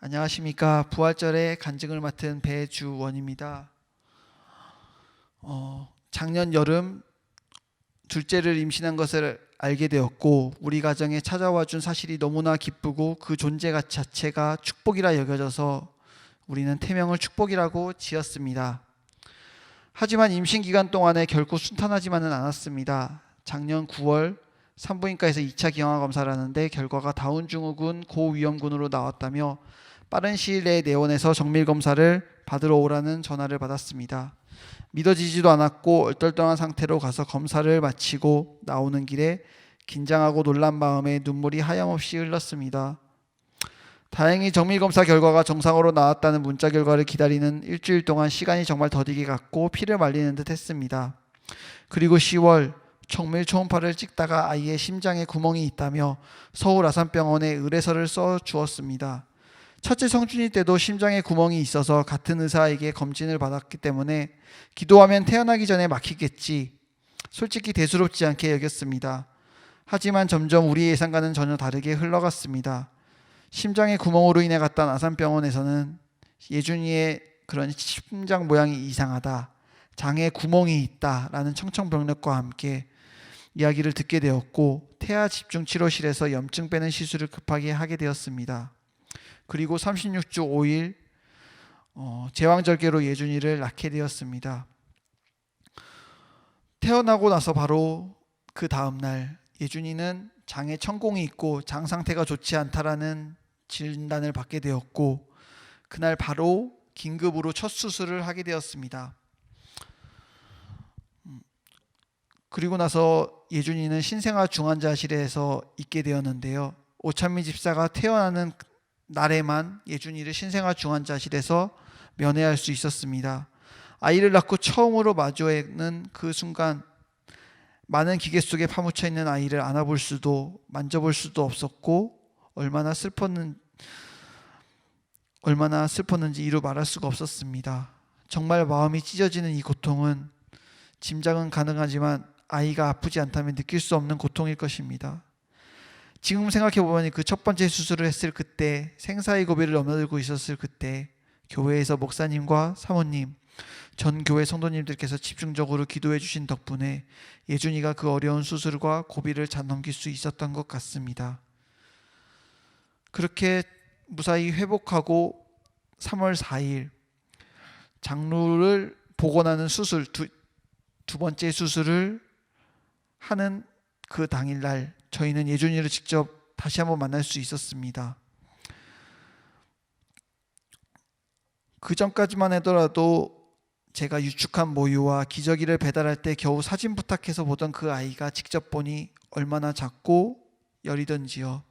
안녕하십니까. 부활절에 간증을 맡은 배주원입니다. 작년 여름 둘째를 임신한 것을 알게 되었고 우리 가정에 찾아와 준 사실이 너무나 기쁘고 그 존재 자체가 축복이라 여겨져서 우리는 태명을 축복이라고 지었습니다. 하지만 임신 기간 동안에 결코 순탄하지만은 않았습니다. 작년 9월 산부인과에서 2차 기형아 검사를 하는데 결과가 다운증후군 고위험군으로 나왔다며 빠른 시일 내에 내원해서 정밀 검사를 받으러 오라는 전화를 받았습니다. 믿어지지도 않았고 얼떨떨한 상태로 가서 검사를 마치고 나오는 길에 긴장하고 놀란 마음에 눈물이 하염없이 흘렀습니다. 다행히 정밀 검사 결과가 정상으로 나왔다는 문자 결과를 기다리는 일주일 동안 시간이 정말 더디게 갔고 피를 말리는 듯 했습니다. 그리고 10월 정밀 초음파를 찍다가 아이의 심장에 구멍이 있다며 서울 아산병원에 의뢰서를 써 주었습니다. 첫째 성춘이 때도 심장에 구멍이 있어서 같은 의사에게 검진을 받았기 때문에 기도하면 태어나기 전에 막히겠지. 솔직히 대수롭지 않게 여겼습니다. 하지만 점점 우리 예상과는 전혀 다르게 흘러갔습니다. 심장에 구멍으로 인해 갔던 아산병원에서는 예준이의 그런 심장 모양이 이상하다, 장에 구멍이 있다라는 청천벽력과 함께 이야기를 듣게 되었고 태아 집중치료실에서 염증 빼는 시술을 급하게 하게 되었습니다. 그리고 36주 5일 제왕절개로 예준이를 낳게 되었습니다. 태어나고 나서 바로 그 다음날 예준이는 장에 천공이 있고 장 상태가 좋지 않다라는 진단을 받게 되었고 그날 바로 긴급으로 첫 수술을 하게 되었습니다. 그리고 나서 예준이는 신생아 중환자실에서 있게 되었는데요. 오찬미 집사가 태어나는 날에만 예준이를 신생아 중환자실에서 면회할 수 있었습니다. 아이를 낳고 처음으로 마주하는 그 순간 많은 기계 속에 파묻혀 있는 아이를 안아볼 수도 만져볼 수도 없었고 얼마나 슬펐는지 이루 말할 수가 없었습니다. 정말 마음이 찢어지는 이 고통은 짐작은 가능하지만 아이가 아프지 않다면 느낄 수 없는 고통일 것입니다. 지금 생각해보면 그 첫 번째 수술을 했을 그때 생사의 고비를 넘나들고 있었을 그때 교회에서 목사님과 사모님, 전 교회 성도님들께서 집중적으로 기도해 주신 덕분에 예준이가 그 어려운 수술과 고비를 잘 넘길 수 있었던 것 같습니다. 그렇게 무사히 회복하고 3월 4일 장루를 복원하는 수술 두 번째 수술을 하는 그 당일날 저희는 예준이를 직접 다시 한번 만날 수 있었습니다. 그 전까지만 하더라도 제가 유축한 모유와 기저귀를 배달할 때 겨우 사진 부탁해서 보던 그 아이가 직접 보니 얼마나 작고 여리던지요.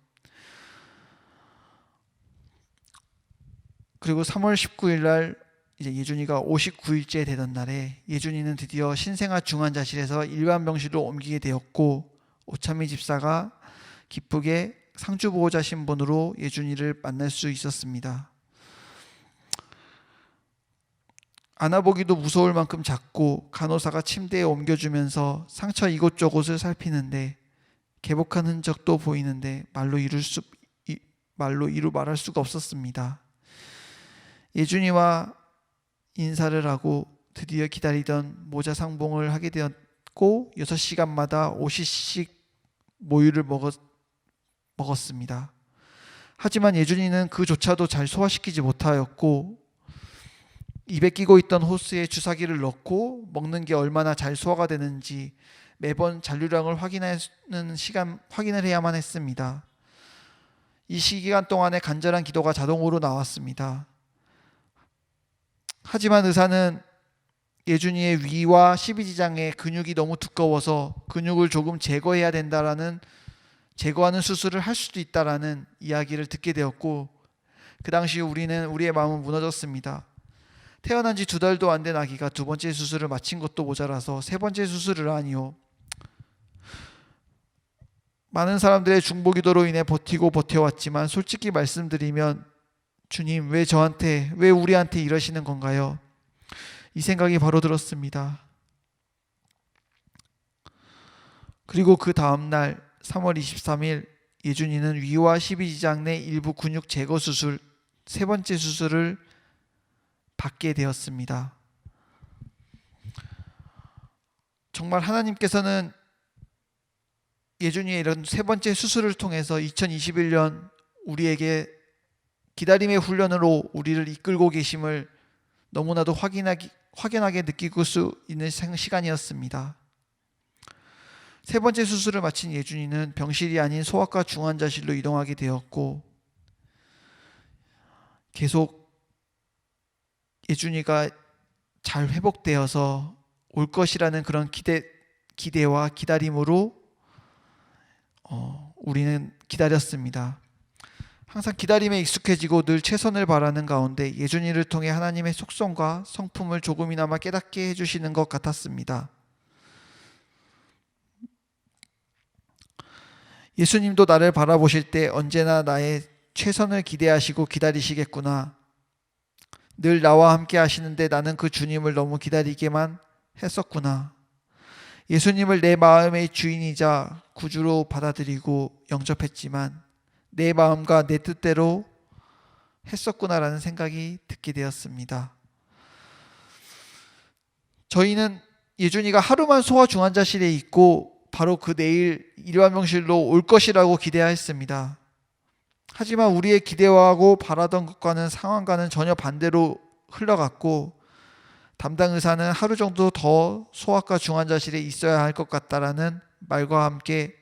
그리고 3월 19일 날 이제 예준이가 59일째 되던 날에 예준이는 드디어 신생아 중환자실에서 일반 병실로 옮기게 되었고 오찬미 집사가 기쁘게 상주보호자 신분으로 예준이를 만날 수 있었습니다. 안아보기도 무서울 만큼 작고 간호사가 침대에 옮겨주면서 상처 이곳저곳을 살피는데 개복한 흔적도 보이는데 말로 이루 말할 수가 없었습니다. 예준이와 인사를 하고 드디어 기다리던 모자 상봉을 하게 되었고 6시간마다 50cc씩 모유를 먹었습니다. 하지만 예준이는 그조차도 잘 소화시키지 못하였고 입에 끼고 있던 호스에 주사기를 넣고 먹는 게 얼마나 잘 소화가 되는지 매번 잔류량을 확인을 해야만 했습니다. 이 시기간 동안에 간절한 기도가 자동으로 나왔습니다. 하지만 의사는 예준이의 위와 12지장의 근육이 너무 두꺼워서 근육을 조금 제거하는 수술을 할 수도 있다라는 이야기를 듣게 되었고 그 당시 우리의 마음은 무너졌습니다. 태어난 지 2달도 안 된 아기가 두 번째 수술을 마친 것도 모자라서 세 번째 수술을 하니요. 많은 사람들의 중보기도로 인해 버텨왔지만 솔직히 말씀드리면 주님 왜 우리한테 이러시는 건가요? 이 생각이 바로 들었습니다. 그리고 그 다음날 3월 23일 예준이는 위와 12지장 내 일부 근육 제거 수술 세 번째 수술을 받게 되었습니다. 정말 하나님께서는 예준이의 이런 세 번째 수술을 통해서 2021년 우리에게 기다림의 훈련으로 우리를 이끌고 계심을 너무나도 확연하게 느낄 수 있는 시간이었습니다. 세 번째 수술을 마친 예준이는 병실이 아닌 소아과 중환자실로 이동하게 되었고, 계속 예준이가 잘 회복되어서 올 것이라는 그런 기대와 기다림으로 우리는 기다렸습니다. 항상 기다림에 익숙해지고 늘 최선을 바라는 가운데 예준이를 통해 하나님의 속성과 성품을 조금이나마 깨닫게 해주시는 것 같았습니다. 예수님도 나를 바라보실 때 언제나 나의 최선을 기대하시고 기다리시겠구나. 늘 나와 함께 하시는데 나는 그 주님을 너무 기다리게만 했었구나. 예수님을 내 마음의 주인이자 구주로 받아들이고 영접했지만 내 마음과 내 뜻대로 했었구나라는 생각이 듣게 되었습니다. 저희는 예준이가 하루만 소아중환자실에 있고 바로 그 내일 일반병실로 올 것이라고 기대하였습니다. 하지만 우리의 기대하고 바라던 것과는 상황과는 전혀 반대로 흘러갔고, 담당 의사는 하루 정도 더 소아과 중환자실에 있어야 할 것 같다라는 말과 함께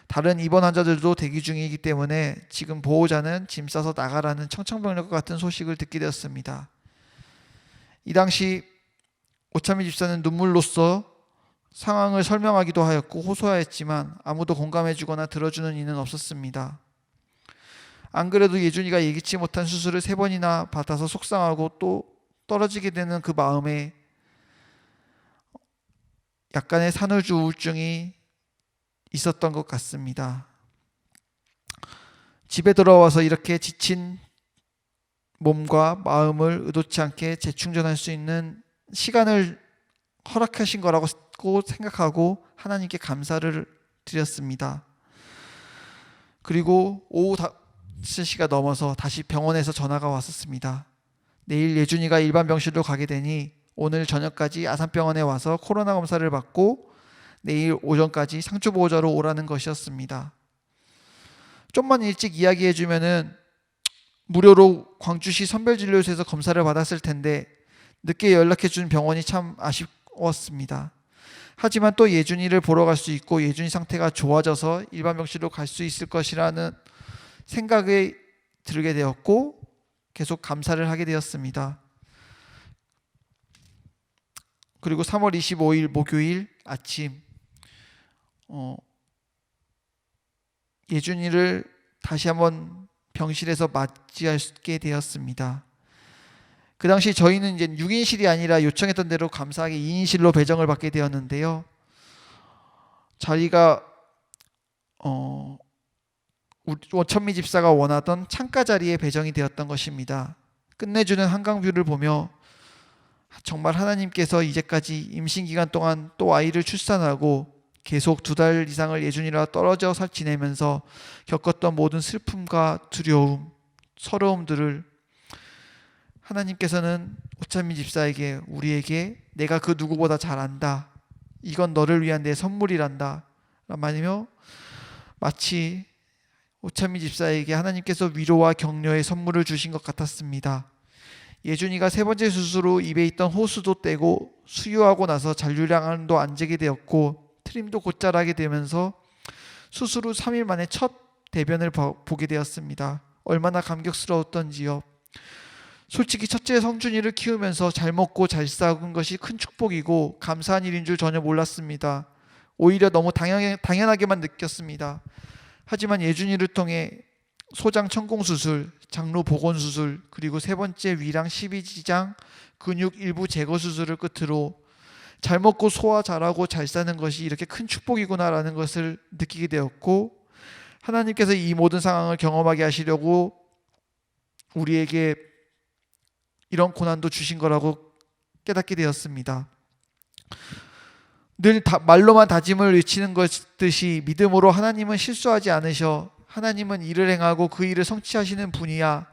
다른 입원 환자들도 대기 중이기 때문에 지금 보호자는 짐 싸서 나가라는 청천벽력과 같은 소식을 듣게 되었습니다. 이 당시 오찬미 집사는 눈물로써 상황을 설명하기도 하였고 호소하였지만 아무도 공감해주거나 들어주는 이는 없었습니다. 안 그래도 예준이가 예기치 못한 수술을 3번이나 받아서 속상하고 또 떨어지게 되는 그 마음에 약간의 산후조 우울증이 있었던 것 같습니다. 집에 돌아와서 이렇게 지친 몸과 마음을 의도치 않게 재충전할 수 있는 시간을 허락하신 거라고 생각하고 하나님께 감사를 드렸습니다. 그리고 오후 5시가 넘어서 다시 병원에서 전화가 왔었습니다. 내일 예준이가 일반 병실로 가게 되니 오늘 저녁까지 아산병원에 와서 코로나 검사를 받고 내일 오전까지 상주보호자로 오라는 것이었습니다. 좀만 일찍 이야기해 주면은 무료로 광주시 선별진료소에서 검사를 받았을 텐데 늦게 연락해 준 병원이 참 아쉬웠습니다. 하지만 또 예준이를 보러 갈 수 있고 예준이 상태가 좋아져서 일반 병실로 갈 수 있을 것이라는 생각이 들게 되었고 계속 감사를 하게 되었습니다. 그리고 3월 25일 목요일 아침 예준이를 다시 한번 병실에서 맞이하게 되었습니다. 그 당시 저희는 이제 6인실이 아니라 요청했던 대로 감사하게 2인실로 배정을 받게 되었는데요. 자리가 오천미 집사가 원하던 창가 자리에 배정이 되었던 것입니다. 끝내주는 한강뷰를 보며 정말 하나님께서 이제까지 임신기간 동안 또 아이를 출산하고 계속 2달 이상을 예준이라 떨어져 지내면서 겪었던 모든 슬픔과 두려움, 서러움들을 하나님께서는 오찬미 집사에게 우리에게 내가 그 누구보다 잘 안다. 이건 너를 위한 내 선물이란다. 라며 마치 오찬미 집사에게 하나님께서 위로와 격려의 선물을 주신 것 같았습니다. 예준이가 3번째 수술 후 입에 있던 호수도 떼고 수유하고 나서 잔류량도 안 재게 되었고 트림도 곧 자라게 되면서 수술 후 3일 만에 첫 대변을 보게 되었습니다. 얼마나 감격스러웠던지요. 솔직히 첫째 성준이를 키우면서 잘 먹고 잘 싸운 것이 큰 축복이고 감사한 일인 줄 전혀 몰랐습니다. 오히려 너무 당연하게만 느꼈습니다. 하지만 예준이를 통해 소장 천공수술, 장로 복원수술, 그리고 3번째 위랑 12지장 근육 일부 제거 수술을 끝으로 잘 먹고 소화 잘하고 잘 사는 것이 이렇게 큰 축복이구나라는 것을 느끼게 되었고, 하나님께서 이 모든 상황을 경험하게 하시려고 우리에게 이런 고난도 주신 거라고 깨닫게 되었습니다. 늘 말로만 다짐을 외치는 것듯이 믿음으로 하나님은 실수하지 않으셔. 하나님은 일을 행하고 그 일을 성취하시는 분이야.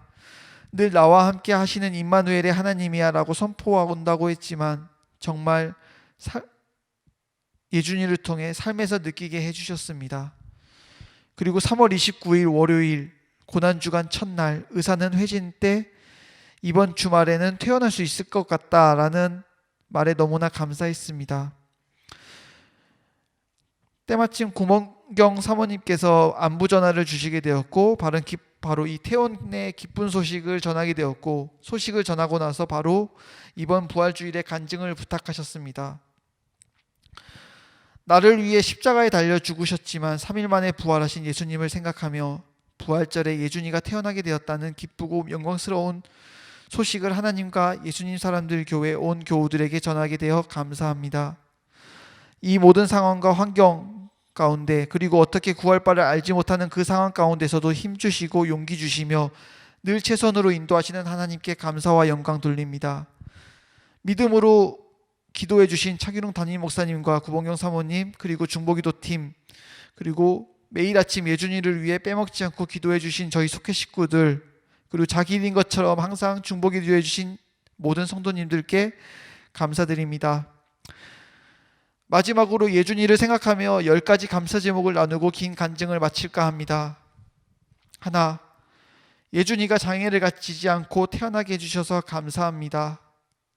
늘 나와 함께 하시는 임마누엘의 하나님이야 라고 선포한다고 했지만 정말 예준이를 통해 삶에서 느끼게 해주셨습니다. 그리고 3월 29일 월요일 고난주간 첫날 의사는 회진 때 이번 주말에는 퇴원할 수 있을 것 같다라는 말에 너무나 감사했습니다. 때마침 구멍경 사모님께서 안부 전화를 주시게 되었고 바로 이 퇴원의 기쁜 소식을 전하게 되었고, 소식을 전하고 나서 바로 이번 부활주일에 간증을 부탁하셨습니다. 나를 위해 십자가에 달려 죽으셨지만 3일 만에 부활하신 예수님을 생각하며 부활절에 예준이가 태어나게 되었다는 기쁘고 영광스러운 소식을 하나님과 예수님 사람들 교회 온 교우들에게 전하게 되어 감사합니다. 이 모든 상황과 환경 가운데, 그리고 어떻게 구할 바를 알지 못하는 그 상황 가운데서도 힘주시고 용기 주시며 늘 최선으로 인도하시는 하나님께 감사와 영광 돌립니다. 믿음으로 기도해 주신 차기룡 담임 목사님과 구봉경 사모님, 그리고 중보기도팀, 그리고 매일 아침 예준이를 위해 빼먹지 않고 기도해 주신 저희 속회 식구들, 그리고 자기 일인 것처럼 항상 중보기도해 주신 모든 성도님들께 감사드립니다. 마지막으로 예준이를 생각하며 10가지 감사 제목을 나누고 긴 간증을 마칠까 합니다. 하나, 예준이가 장애를 갖지 않고 태어나게 해주셔서 감사합니다.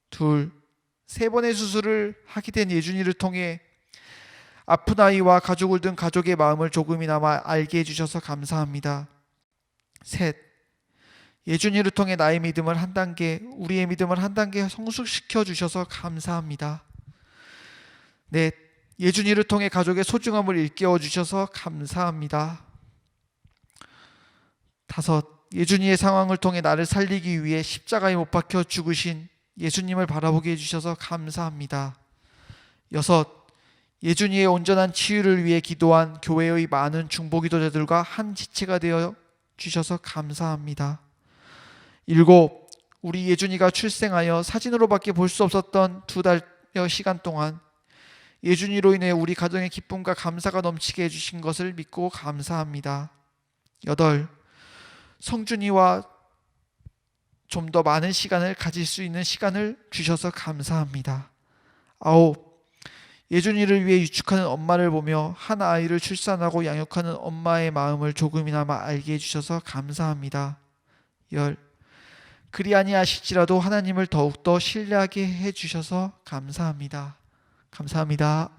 둘, 3번의 수술을 하게 된 예준이를 통해 아픈 아이와 가족을 둔 가족의 마음을 조금이나마 알게 해주셔서 감사합니다. 셋, 예준이를 통해 나의 믿음을 한 단계, 우리의 믿음을 한 단계 성숙시켜 주셔서 감사합니다. 넷, 예준이를 통해 가족의 소중함을 일깨워 주셔서 감사합니다. 다섯, 예준이의 상황을 통해 나를 살리기 위해 십자가에 못 박혀 죽으신 예수님을 바라보게 해주셔서 감사합니다. 여섯, 예준이의 온전한 치유를 위해 기도한 교회의 많은 중보기도자들과 한 지체가 되어 주셔서 감사합니다. 일곱, 우리 예준이가 출생하여 사진으로밖에 볼 수 없었던 2달여 시간 동안 예준이로 인해 우리 가정의 기쁨과 감사가 넘치게 해주신 것을 믿고 감사합니다. 여덟, 성준이와 좀 더 많은 시간을 가질 수 있는 시간을 주셔서 감사합니다. 아홉, 예준이를 위해 유축하는 엄마를 보며 한 아이를 출산하고 양육하는 엄마의 마음을 조금이나마 알게 해주셔서 감사합니다. 열, 그리 아니하실지라도 하나님을 더욱더 신뢰하게 해주셔서 감사합니다. 감사합니다.